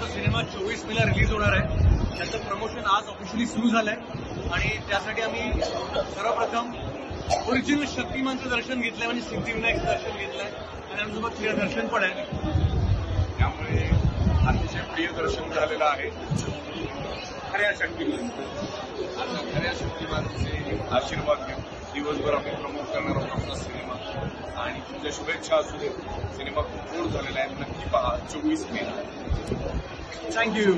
आमचा सिनेमा 24 मेला रिलीज होणार आहे. त्याचं प्रमोशन आज ऑफिशियली सुरू झालंय आणि त्यासाठी आम्ही सर्वप्रथम ओरिजिनल शक्तिमानचं दर्शन घेतलंय, म्हणजे सिद्धिविनायकचं दर्शन घेतलंय आणि आमच्यासोबत प्रियदर्शन पण आहे. त्यामुळे अतिशय प्रिय दर्शन झालेलं आहे. खऱ्या शक्तिमान आता खऱ्या शक्तिमानचे आशीर्वाद घेऊन दिवसभर आम्ही प्रमोट करणार आहोत आमचा सिनेमा आणि तुमच्या शुभेच्छा असू दे. सिनेमा खूप गोड झालेला आहे. नक्की पहा 24 मे. थँक्यू.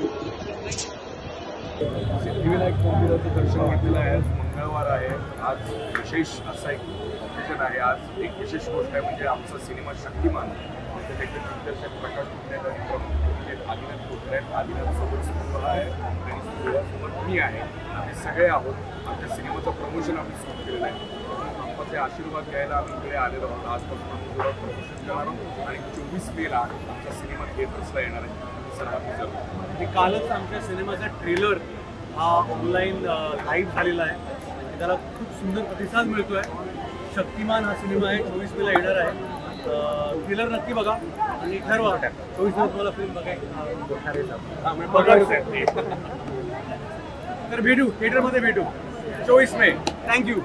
सिद्धिविनायक मंदिराचं दर्शन घेतलेलं आहे. आज मंगळवार आहे. आज विशेष असं एक ऑकेजन आहे. आज एक विशेष गोष्ट आहे म्हणजे आमचा सिनेमा शक्तिमान त्याचे दिग्दर्शक प्रकाश कुंटे आणि प्रमुख आदिनाथ कोथरे आहेत. आदिनाथसोबत स्टुडिओ आहे आणि स्टुडिओसोबत मी आहे. आम्ही सगळे आहोत. आमच्या सिनेमाचं प्रमोशन आम्ही सुरू केलेलं आहे. आमचे आशीर्वाद घ्यायला आम्ही इकडे आलेलो आहोत. आजपासून आम्ही थोडं प्रमोशन करणार आहोत आणि 24 मेला आमचा सिनेमा थिएटर्सला येणार आहे. सर्वांनी जरूर. कालच आमच्या सिनेमाचा ट्रेलर हा ऑनलाईन लाईव्ह झालेला आहे. त्याला खूप सुंदर प्रतिसाद मिळतोय. शक्तिमान हा सिनेमा आहे 24 मेला येणार आहे. ट्रेलर नक्की बघा आणि ठरवा 24 मेला तुम्हाला फिल्म बघायचं. तर भेटू, थिएटरमध्ये भेटू 24 मे. थँक्यू.